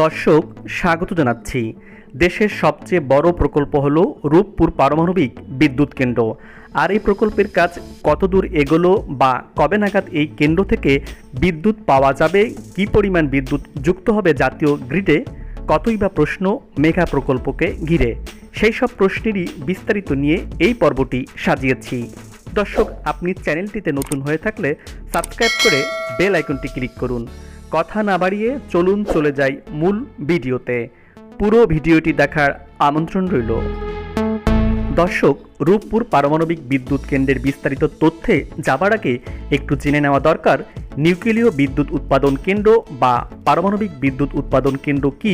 দর্শক স্বাগত জানাচ্ছি। দেশের সবচেয়ে বড় প্রকল্প হলো রূপপুর পারমাণবিক বিদ্যুৎ কেন্দ্র। আর এই প্রকল্পের কাজ কতদূর এগোলো বা কবে নাগাদ এই কেন্দ্র থেকে বিদ্যুৎ পাওয়া যাবে, কী পরিমাণ বিদ্যুৎ যুক্ত হবে জাতীয় গ্রিডে, কতই বা প্রশ্ন মেগা প্রকল্পকে ঘিরে, সেই সব প্রশ্নেরই বিস্তারিত নিয়ে এই পর্বটি সাজিয়েছি। দর্শক, আপনি চ্যানেলটিতে নতুন হয়ে থাকলে সাবস্ক্রাইব করে বেল আইকনটি ক্লিক করুন। কথা না বাড়িয়ে চলুন চলে যাই মূল ভিডিওতে। পুরো ভিডিওটি দেখার আমন্ত্রণ রইল। দর্শক, রূপপুর পারমাণবিক বিদ্যুৎ কেন্দ্রের বিস্তারিত তথ্যে যাবার আগে একটু জেনে নেওয়া দরকার নিউক্লিয় বিদ্যুৎ উৎপাদন কেন্দ্র বা পারমাণবিক বিদ্যুৎ উৎপাদন কেন্দ্র কী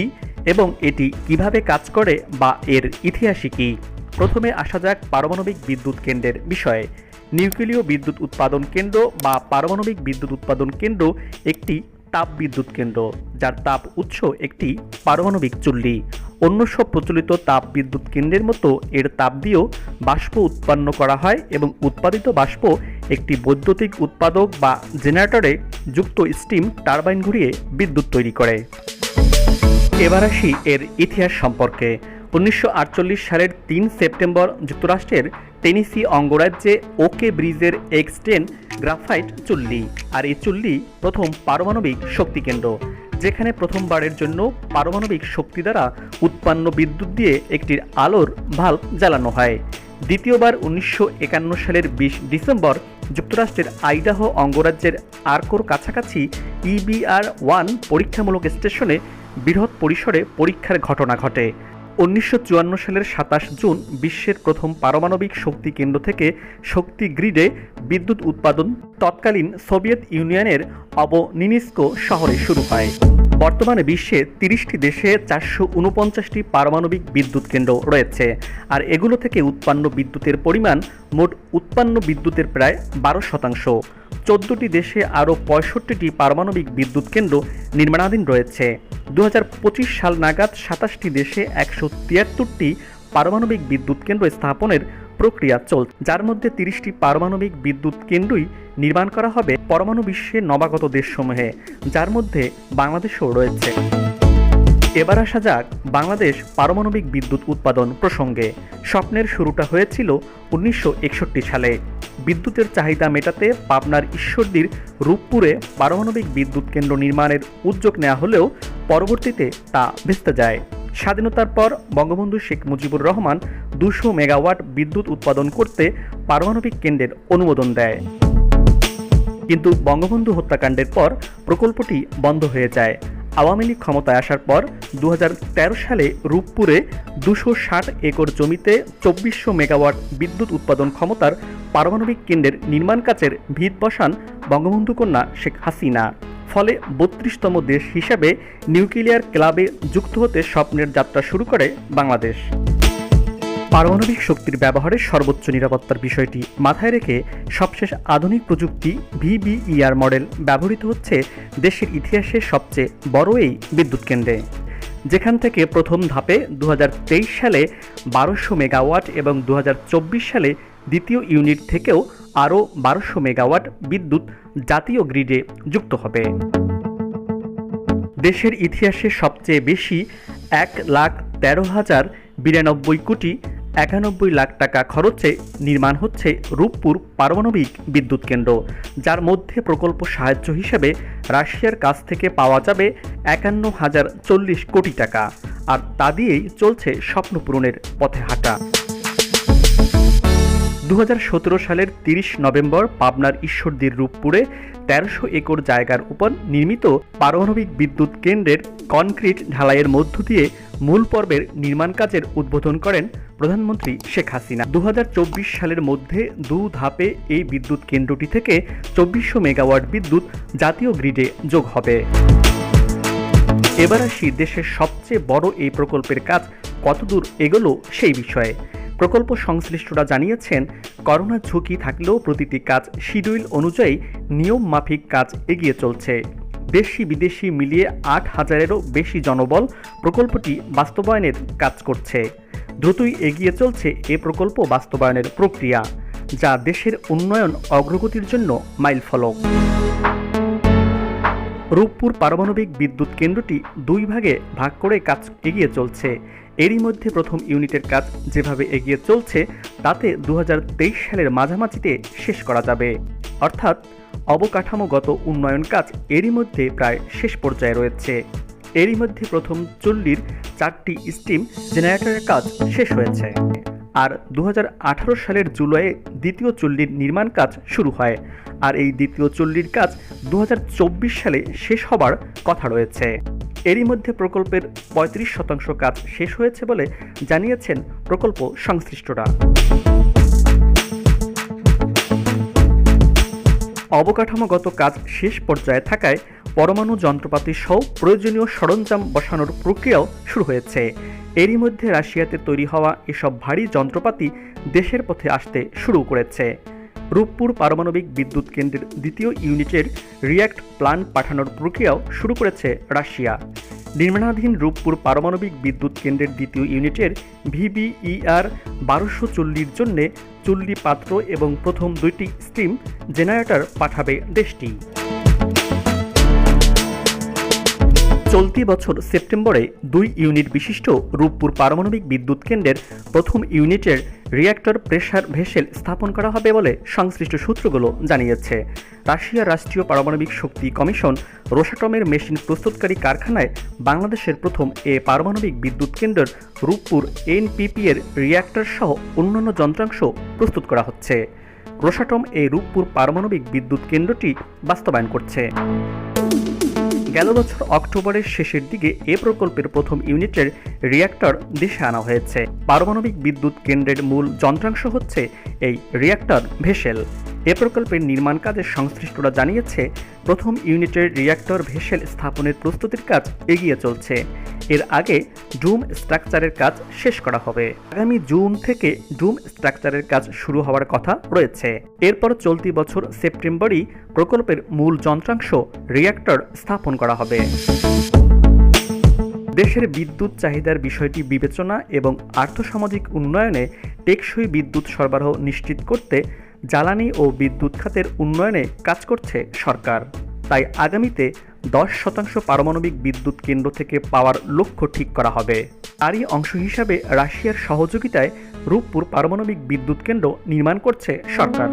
এবং এটি কিভাবে কাজ করে বা এর ইতিহাসই কী। প্রথমে আসা যাক পারমাণবিক বিদ্যুৎ কেন্দ্রের বিষয়ে। নিউক্লিয় বিদ্যুৎ উৎপাদন কেন্দ্র বা পারমাণবিক বিদ্যুৎ উৎপাদন কেন্দ্র একটি তাপ বিদ্যুৎ কেন্দ্র, যার তাপ উৎস একটি পারমাণবিক চুল্লি। অন্য সব প্রচলিত তাপ বিদ্যুৎ কেন্দ্রের মতো এর তাপ দিয়েও বাষ্প উৎপন্ন করা হয় এবং উৎপাদিত বাষ্প একটি বৈদ্যুতিক উৎপাদক বা জেনারেটরে যুক্ত স্টিম টারবাইন ঘুরিয়ে বিদ্যুৎ তৈরি করে। এবার আসি এর ইতিহাস সম্পর্কে। 1948 সালের 3 সেপ্টেম্বর যুক্তরাষ্ট্রের টেনেসি অঙ্গরাজ্যে ওকে ব্রিজের X10 গ্রাফাইট চুল্লি। আর এই চুল্লি প্রথম পারমাণবিক শক্তি কেন্দ্র, যেখানে প্রথমবারের জন্য পারমাণবিক শক্তি দ্বারা উৎপন্ন বিদ্যুৎ দিয়ে একটি আলোর ভাল্ব জ্বালানো হয়। দ্বিতীয়বার 1951 সালের 20 ডিসেম্বর যুক্তরাষ্ট্রের আইডাহো অঙ্গরাজ্যের আর্কোর কাছাকাছি EBR-1 পরীক্ষামূলক স্টেশনে বৃহৎ পরিসরে পরীক্ষার ঘটনা ঘটে। 1954 সালের 27 জুন বিশ্বের প্রথম পারমাণবিক শক্তি কেন্দ্র থেকে শক্তি গ্রিডে বিদ্যুৎ উৎপাদন তৎকালীন সোভিয়েত ইউনিয়নের অবনিনিস্কো শহরে শুরু হয়। বর্তমানে বিশ্বে 30টি দেশে 449টি পারমাণবিক বিদ্যুৎ কেন্দ্র রয়েছে। আর এগুলো থেকে উৎপন্ন বিদ্যুতের পরিমাণ মোট উৎপন্ন বিদ্যুতের প্রায় 12%। 14টি দেশে আরও 65টি পারমাণবিক বিদ্যুৎ কেন্দ্র নির্মাণাধীন রয়েছে। 2025 সাল নাগাদ 27টি দেশে 173টি পারমাণবিক বিদ্যুৎ কেন্দ্র স্থাপনের প্রক্রিয়া চলছে, যার মধ্যে 30টি পারমাণবিক বিদ্যুৎ কেন্দ্রই নির্মাণ করা হবে পরমাণু বিশ্বে নবাগত দেশসমূহে, যার মধ্যে বাংলাদেশও রয়েছে। এবার আসা যাক বাংলাদেশ পারমাণবিক বিদ্যুৎ উৎপাদন প্রসঙ্গে। স্বপ্নের শুরুটা হয়েছিল 1961 সালে। বিদ্যুতের চাহিদা মেটাতে পাবনার ঈশ্বরদীর রূপপুরে পারমাণবিক বিদ্যুৎ কেন্দ্র নির্মাণের উদ্যোগ নেওয়া হলেও পরবর্তীতে তা ভেস্তে যায়। স্বাধীনতার পর বঙ্গবন্ধু শেখ মুজিবুর রহমান 200 মেগাওয়াট বিদ্যুৎ উৎপাদন করতে পারমাণবিক কেন্দ্রের অনুমোদন দেয়, কিন্তু বঙ্গবন্ধু হত্যাকাণ্ডের পর প্রকল্পটি বন্ধ হয়ে যায়। আওয়ামী লীগ ক্ষমতায় আসার পর 2013 সালে রূপপুরে 260 একর জমিতে 2400 মেগাওয়াট বিদ্যুৎ উৎপাদন ক্ষমতার পারমাণবিক কেন্দ্রের নির্মাণ কাজের ভিত বসান বঙ্গবন্ধু কন্যা শেখ হাসিনা। ফলে 32তম দেশ হিসাবে নিউক্লিয়ার ক্লাবে যুক্ত হতে স্বপ্নের যাত্রা শুরু করে বাংলাদেশ। পারমাণবিক শক্তির ব্যবহারের সর্বোচ্চ নিরাপত্তার বিষয়টি মাথায় রেখে সবশেষ আধুনিক প্রযুক্তি VBER মডেল ব্যবহৃত হচ্ছে দেশের ইতিহাসে সবচেয়ে বড় এই বিদ্যুৎ কেন্দ্রে, যেখান থেকে প্রথম ধাপে 2023 সালে 1200 মেগাওয়াট এবং 2024 সালে দ্বিতীয় ইউনিট থেকেও আরও 1200 মেগাওয়াট বিদ্যুৎ জাতীয় গ্রিডে যুক্ত হবে। দেশের ইতিহাসে সবচেয়ে বেশি 1,13,092 কোটি 91 লাখ টাকা খরচে নির্মাণ হচ্ছে রূপপুর পারমাণবিক বিদ্যুৎ কেন্দ্র, যার মধ্যে প্রকল্প সাহায্য হিসেবে রাশিয়ার কাছ থেকে পাওয়া যাবে 51,040 কোটি টাকা। আর তা দিয়েই চলছে স্বপ্ন পূরণের পথে হাঁটা। 2017 সালের 30 নভেম্বর পাবনার ঈশ্বরদীর রূপপুরে 1300 একর জায়গার উপর নির্মিত পারমাণবিক বিদ্যুৎ কেন্দ্রের কনক্রিট ঢালাইয়ের মধ্য দিয়ে মূল পর্বের নির্মাণ কাজের উদ্বোধন করেন প্রধানমন্ত্রী শেখ হাসিনা। 2024 সালের মধ্যে 2 ধাপে এই বিদ্যুৎ কেন্দ্রটি থেকে 2400 মেগাওয়াট বিদ্যুৎ জাতীয় গ্রিডে যোগ হবে। এবার আসি দেশের সবচেয়ে বড় এই প্রকল্পের কাজ কতদূর এগোলো সেই বিষয়ে। প্রকল্প সংশ্লিষ্টরা জানিয়েছেন, করোনা ঝুঁকি থাকলেও প্রতিটি কাজ শিডিউল অনুযায়ী নিয়ম মাফিক কাজ এগিয়ে চলছে। দেশি বিদেশি মিলিয়ে 8,000-এরও বেশি জনবল প্রকল্পটি বাস্তবায়নের কাজ করছে। দ্রুতই এগিয়ে চলছে এ প্রকল্প বাস্তবায়নের প্রক্রিয়া, যা দেশের উন্নয়ন অগ্রগতির জন্য মাইলফলক। রূপপুর পারমাণবিক বিদ্যুৎ কেন্দ্রটি দুই ভাগে ভাগ করে কাজ এগিয়ে চলছে। এরই মধ্যে প্রথম ইউনিটের কাজ যেভাবে এগিয়ে চলছে তাতে 2023 সালের মাঝামাঝিতে শেষ করা যাবে, অর্থাৎ অবকাঠামোগত উন্নয়ন কাজ এরই মধ্যে প্রায় শেষ পর্যায়ে রয়েছে। এরই মধ্যে প্রথম চুল্লির 4টি স্টিম জেনারেটরের কাজ শেষ হয়েছে। আর 2018 সালের জুলাইয়ে দ্বিতীয় চুল্লির নির্মাণ কাজ শুরু হয়। আর এই দ্বিতীয় চুল্লির কাজ 2024 সালে শেষ হবার কথা রয়েছে। এরই মধ্যে প্রকল্পের 35% কাজ শেষ হয়েছে বলে জানিয়েছেন প্রকল্প সংশ্লিষ্টরা। অবকাঠামোগত কাজ শেষ পর্যায়ে থাকায় পরমাণু যন্ত্রপাতি সহ প্রয়োজনীয় সরঞ্জাম বসানোর প্রক্রিয়াও শুরু হয়েছে। এরই মধ্যে রাশিয়াতে তৈরি হওয়া এসব ভারী যন্ত্রপাতি দেশের পথে আসতে শুরু করেছে। রূপপুর পারমাণবিক বিদ্যুৎ কেন্দ্রের দ্বিতীয় ইউনিটের রিয়্যাক্ট প্ল্যান্ট পাঠানোর প্রক্রিয়াও শুরু করেছে রাশিয়া। নির্মাণাধীন রূপপুর পারমাণবিক বিদ্যুৎ কেন্দ্রের দ্বিতীয় ইউনিটের VBER 1200 চুল্লির জন্য চুল্লি পাত্র এবং প্রথম 2টি স্টিম জেনারেটর পাঠাবে দেশটি। চলতি বছর সেপ্টেম্বরে 2 ইউনিট বিশিষ্ট রূপপুর পারমাণবিক বিদ্যুৎ কেন্দ্রের প্রথম ইউনিটের রিয়্যাক্টর প্রেসার ভেসেল স্থাপন করা হবে বলে সংশ্লিষ্ট সূত্রগুলো জানিয়েছে। রাশিয়ার রাষ্ট্রীয় পারমাণবিক শক্তি কমিশন রোসাটমের মেশিন প্রস্তুতকারী কারখানায় বাংলাদেশের প্রথম পারমাণবিক বিদ্যুৎ কেন্দ্রের রূপপুর NPP এর রিয়্যাক্টর সহ অন্যান্য যন্ত্রাংশ প্রস্তুত করা হচ্ছে। রোসাটম এই রূপপুর পারমাণবিক বিদ্যুৎ কেন্দ্রটি বাস্তবায়ন করছে। গেল বছর অক্টোবরের শেষের দিকে এ প্রকল্পের প্রথম ইউনিটের রিয়্যাক্টর দেশে আনা হয়েছে। পারমাণবিক বিদ্যুৎ কেন্দ্রের মূল যন্ত্রাংশ হচ্ছে এই রিয়্যাক্টর ভেসেল। এ প্রকল্পের নির্মাণ কাজে সংশ্লিষ্টরা জানিয়েছে প্রথম ইউনিটের রিয়্যাক্টর ভেসেল স্থাপনের প্রস্তুতির কাজ এগিয়ে চলছে। এর আগে ডুম স্ট্রাকচারের কাজ শেষ করা হবে। আগামী জুন থেকে ডুম স্ট্রাকচারের কাজ শুরু হওয়ার কথা রয়েছে। এরপর চলতি বছর সেপ্টেম্বরই প্রকল্পের মূল যন্ত্রাংশ রিয়্যাক্টর স্থাপন করা হবে। দেশের বিদ্যুৎ চাহিদার বিষয়টি বিবেচনা এবং আর্থসামাজিক উন্নয়নে টেকসই বিদ্যুৎ সরবরাহ নিশ্চিত করতে জ্বালানি ও বিদ্যুৎ খাতের উন্নয়নে কাজ করছে সরকার। তাই আগামীতে 10% পারমাণবিক বিদ্যুৎ কেন্দ্র থেকে পাওয়ার লক্ষ্য ঠিক করা হবে। তারই অংশ হিসাবে রাশিয়ার সহযোগিতায় রূপপুর পারমাণবিক বিদ্যুৎ কেন্দ্র নির্মাণ করছে সরকার।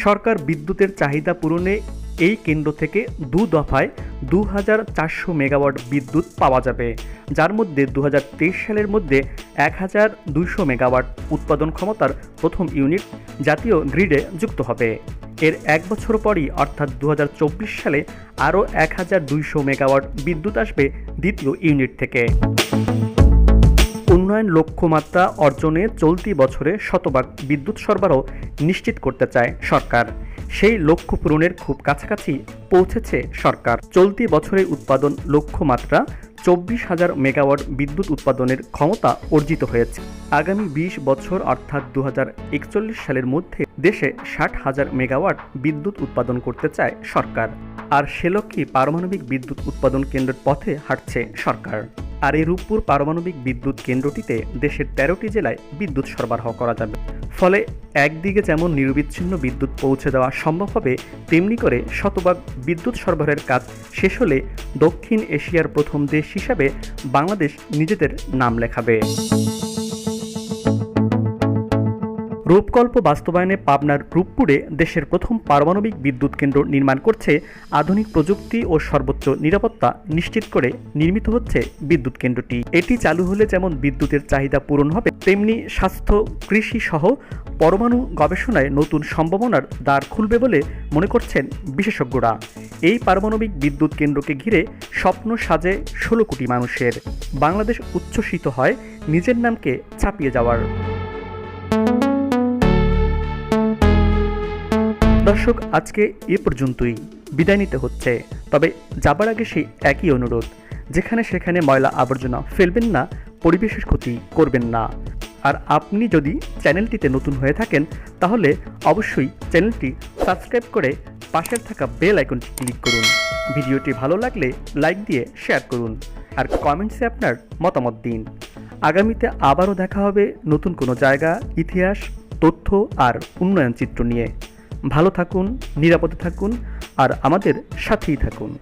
সরকার বিদ্যুতের চাহিদা পূরণে এই কেন্দ্র থেকে 2 দফায় 2400 মেগাওয়াট বিদ্যুৎ পাওয়া যাবে, যার মধ্যে 2023 সালের মধ্যে 1200 মেগাওয়াট উৎপাদন ক্ষমতার প্রথম ইউনিট জাতীয় গ্রিডে যুক্ত হবে। এর 1 বছর পরই অর্থাৎ 2024 সালে আরও 1200 মেগাওয়াট বিদ্যুৎ আসবে দ্বিতীয় ইউনিট থেকে। উন্নয়ন লক্ষ্যমাত্রা অর্জনে চলতি বছরে শতভাগ বিদ্যুৎ সরবরাহ নিশ্চিত করতে চায় সরকার। সেই লক্ষ্য পূরণের খুব কাছাকাছি পৌঁছেছে সরকার। চলতি বছরের উৎপাদন লক্ষ্যমাত্রা 24,000 মেগাওয়াট বিদ্যুৎ উৎপাদনের ক্ষমতা অর্জিত হয়েছে। আগামী 20 বছর অর্থাৎ 2041 সালের মধ্যে দেশে 60,000 মেগাওয়াট বিদ্যুৎ উৎপাদন করতে চায় সরকার। আর সে লক্ষ্যে পারমাণবিক বিদ্যুৎ উৎপাদন কেন্দ্রের পথে হাঁটছে সরকার। আর এই রূপপুর পারমাণবিক বিদ্যুৎ কেন্দ্রটিতে দেশের 13টি জেলায় বিদ্যুৎ সরবরাহ করা যাবে। ফলে একদিকে যেমন নিরবিচ্ছিন্ন বিদ্যুৎ পৌঁছে দেওয়া সম্ভব হবে, তেমনি করে শতভাগ বিদ্যুৎ সরবরাহের কাজ শেষ হলে দক্ষিণ এশিয়ার প্রথম দেশ হিসাবে বাংলাদেশ নিজেদের নাম লেখাবে। রূপকল্প বাস্তবায়নে পাবনার রূপপুরে দেশের প্রথম পারমাণবিক বিদ্যুৎ কেন্দ্র নির্মাণ করছে। আধুনিক প্রযুক্তি ও সর্বোচ্চ নিরাপত্তা নিশ্চিত করে নির্মিত হচ্ছে বিদ্যুৎ কেন্দ্রটি। এটি চালু হলে যেমন বিদ্যুতের চাহিদা পূরণ হবে, তেমনি স্বাস্থ্য, কৃষি সহ পরমাণু গবেষণায় নতুন সম্ভাবনার দ্বার খুলবে বলে মনে করছেন বিশেষজ্ঞরা। এই পারমাণবিক বিদ্যুৎ কেন্দ্রকে ঘিরে স্বপ্ন সাজে 16 কোটি মানুষের। বাংলাদেশ উচ্ছ্বসিত হয় নিজের নামকে ছাপিয়ে যাওয়ার। দর্শক, আজকে এ পর্যন্তই, বিদায় নিতে হচ্ছে। তবে যাবার আগে সেই একই অনুরোধ, যেখানে সেখানে ময়লা আবর্জনা ফেলবেন না, পরিবেশের ক্ষতি করবেন না। আর আপনি যদি চ্যানেলটিতে নতুন হয়ে থাকেন তাহলে অবশ্যই চ্যানেলটি সাবস্ক্রাইব করে পাশের থাকা বেল আইকনটি ক্লিক করুন। ভিডিওটি ভালো লাগলে লাইক দিয়ে শেয়ার করুন আর কমেন্টসে আপনার মতামত দিন। আগামীতে আবারও দেখা হবে নতুন কোনো জায়গা, ইতিহাস, তথ্য আর উন্নয়ন চিত্র নিয়ে। ভালো থাকুন, নিরাপদে থাকুন আর আমাদের সাথেই থাকুন।